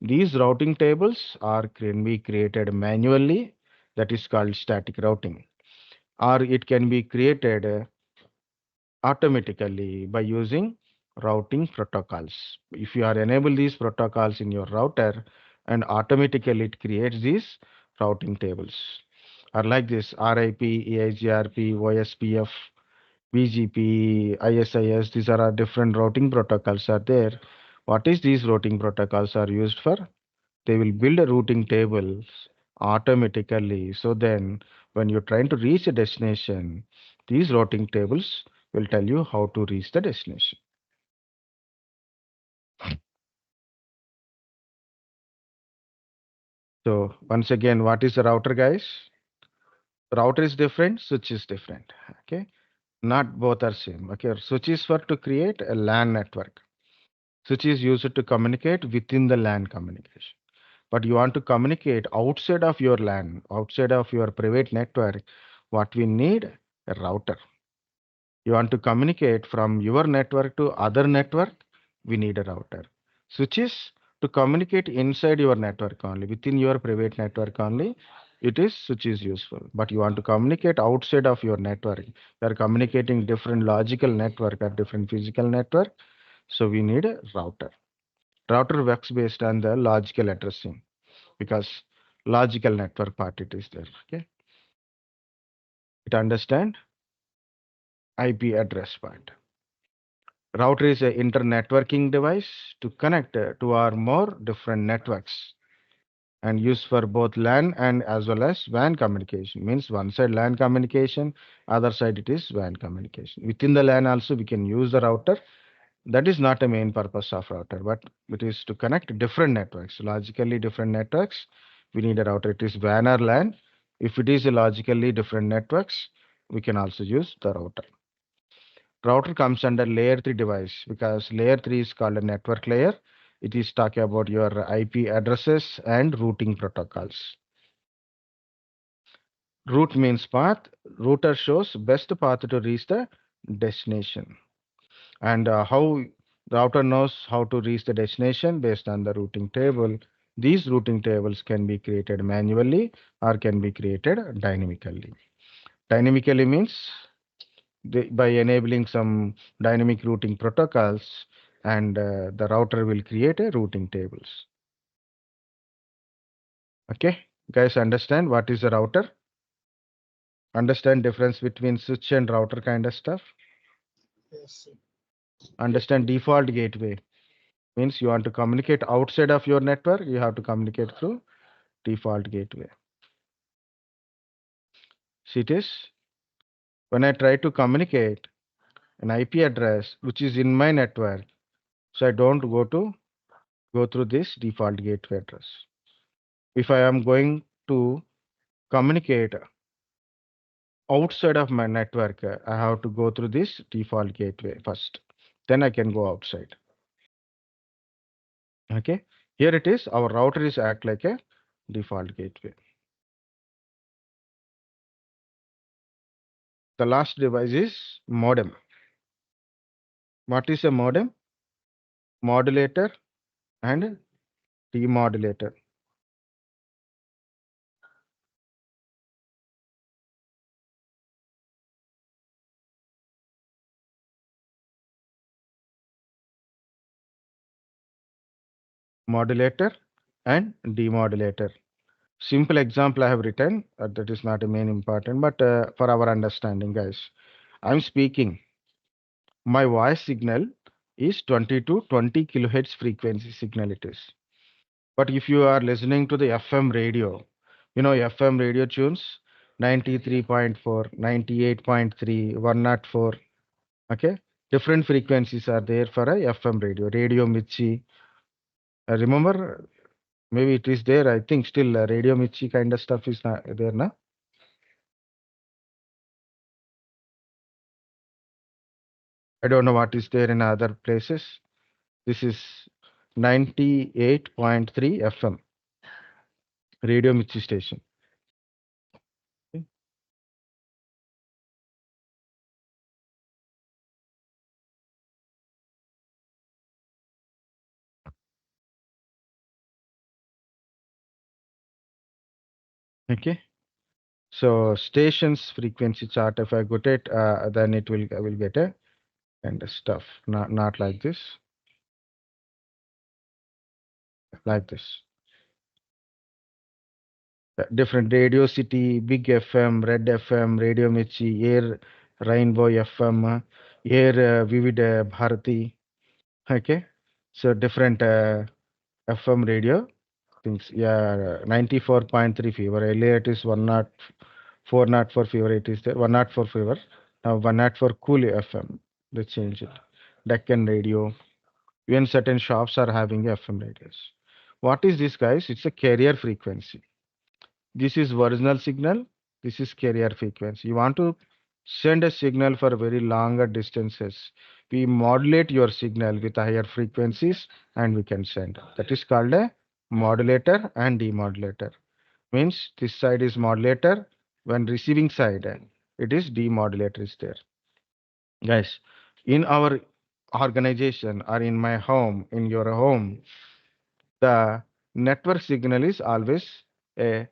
These routing tables can be created manually, that is called static routing, or it can be created automatically by using routing protocols. If you are enable these protocols in your router, and automatically it creates these routing tables. Are like this RIP, EIGRP, OSPF, BGP, ISIS, these are different routing protocols are there. What is these routing protocols are used for? They will build a routing tables automatically. So then when you're trying to reach a destination, these routing tables will tell you how to reach the destination. So once again, what is the router, guys? Router is different, switch is different. Okay, not both are same. Okay, switch is for to create a LAN network. Switch is used to communicate within the LAN communication. But you want to communicate outside of your LAN, outside of your private network, what we need? A router. You want to communicate from your network to other network, we need a router. Switches to communicate inside your network only, within your private network only, it is switch is useful. But you want to communicate outside of your network, you are communicating different logical network or different physical network, so we need a router. Router works based on the logical addressing, because logical network part it is there. Okay, it understand IP address part. Router is a internetworking device to connect to our more different networks, and used for both LAN and as well as WAN communication. Means one side LAN communication, other side it is WAN communication. Within the LAN also we can use the router. That is not a main purpose of router, but it is to connect different networks, logically different networks. We need a router. It is WAN or LAN. If it is a logically different networks, we can also use the router. Router comes under layer 3 device, because layer 3 is called a network layer. It is talking about your IP addresses and routing protocols. Route means path. Router shows best path to reach the destination. And how the router knows how to reach the destination based on the routing table. These routing tables can be created manually or can be created dynamically. Dynamically means by enabling some dynamic routing protocols, and the router will create a routing tables. Okay, guys, understand what is a router? Understand difference between switch and router kind of stuff? Yes. Understand default gateway means you want to communicate outside of your network, you have to communicate through default gateway. See this? When I try to communicate an IP address which is in my network, so I don't go through this default gateway address. If I am going to communicate outside of my network, I have to go through this default gateway first. Then I can go outside. Okay. Here it is. Our router is act like a default gateway. The last device is modem. What is a modem? Modulator and demodulator. Modulator and demodulator. Simple example I have written, that is not a main important, but for our understanding, guys, I'm speaking. My voice signal is 20 to 20 kilohertz frequency signal it is. But if you are listening to the FM radio, FM radio tunes 93.4, 98.3, 104. Okay, different frequencies are there for a FM radio. Radio Michi. Remember, maybe it is there. I think still Radio Michi kind of stuff is not there now. I don't know what is there in other places. This is 98.3 FM, Radio Michi station. Okay. So stations frequency chart, if I got it, then I will get a kind of stuff. Not like this, like this. Different Radio City, Big FM, Red FM, Radio Michi, Air Rainbow FM, Air Vivid Bharati. Okay. So different FM radio things. Yeah, 94.3 fever. Earlier it is 104 fever. It is there 104 fever. Now 104 cool FM. They change it. Deccan radio. Even certain shops are having FM radios. What is this, guys? It's a carrier frequency. This is original signal. This is carrier frequency. You want to send a signal for very longer distances. We modulate your signal with higher frequencies and we can send. That is called a modulator and demodulator. Means this side is modulator. When receiving side, it is demodulator is there. Guys, in our organization or in my home, in your home, the network signal is always a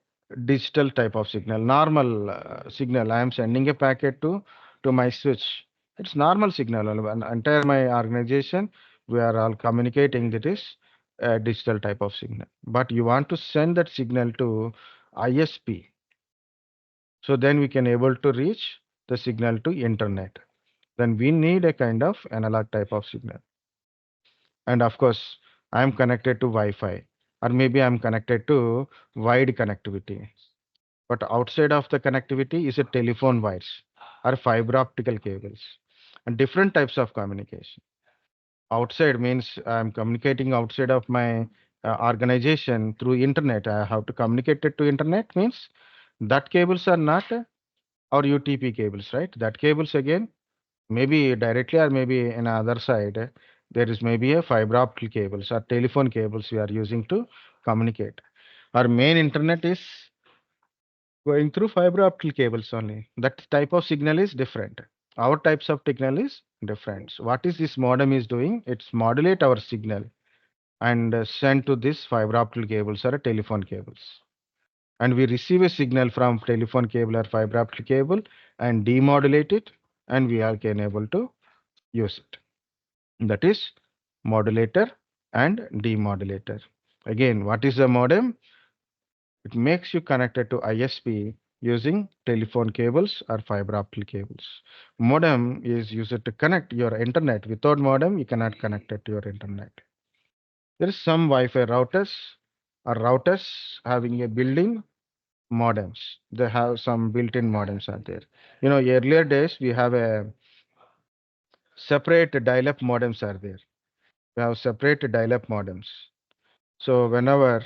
digital type of signal, normal signal. I am sending a packet to my switch. It's normal signal. Entire my organization, we are all communicating. That is a digital type of signal. But you want to send that signal to ISP, so then we can able to reach the signal to internet. Then we need a kind of analog type of signal. And of course, I'm connected to Wi-Fi, or maybe I'm connected to wide connectivity. But outside of the connectivity is a telephone wires or fiber optical cables and different types of communication. Outside means I'm communicating outside of my organization through internet. I have to communicate it to internet means that cables are not our UTP cables, right? That cables again maybe directly or maybe in other side, there is maybe a fiber optic cables or telephone cables we are using to communicate. Our main internet is going through fiber optic cables only. That type of signal is different. Our types of signal is different. So what is this modem is doing? It's modulate our signal and send to this fiber optic cables or telephone cables. And we receive a signal from telephone cable or fiber optic cable and demodulate it, and we are can able to use it. That is modulator and demodulator. Again, what is a modem? It makes you connected to ISP using telephone cables or fiber optic cables. Modem is used to connect your internet. Without modem, you cannot connect it to your internet. There is some Wi-Fi routers having a built-in modems. They have some built-in modems are there. Earlier days we have a separate dial-up modems are there. We have separate dial-up modems. So whenever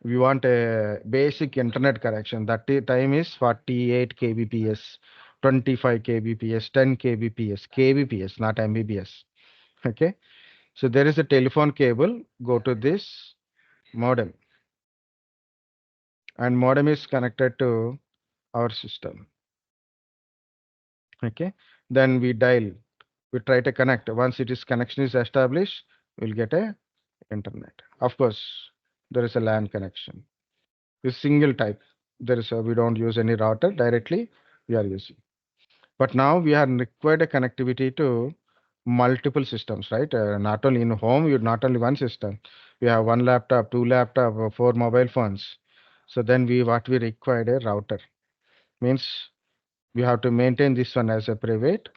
we want a basic internet connection, that time is 48 kbps, 25 kbps, 10 kbps, kbps, not mbps. Okay. So there is a telephone cable, go to this modem, and modem is connected to our system. Okay. Then we try to connect. Once it is connection is established, we'll get a internet. Of course, there is a LAN connection. This single type. We don't use any router directly. We are using. But now we are required a connectivity to multiple systems, right? Not only in home, you not only one system. We have one laptop, two laptop, or four mobile phones. So then what we required a router. Means we have to maintain this one as a private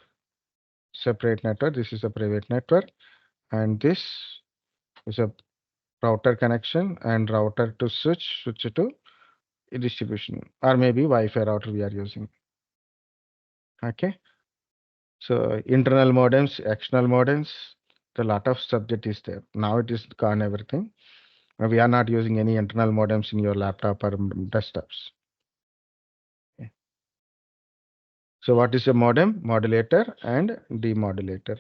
separate network. This is a private network, and this is a router connection and router to switch to a distribution, or maybe Wi-Fi router we are using. Okay. So internal modems, external modems, the lot of subject is there. Now it is gone everything. We are not using any internal modems in your laptop or desktops. Okay. So what is a modem? Modulator and demodulator.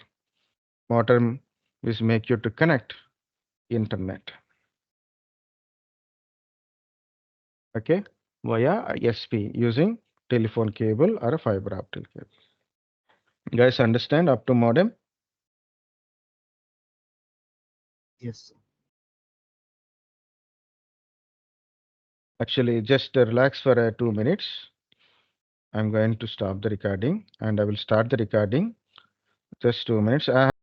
Modem is make you to connect internet. Okay, via SP using telephone cable or a fiber optic cable. Guys, understand up to modem? Yes. Actually, just relax for 2 minutes. I'm going to stop the recording and I will start the recording. Just 2 minutes.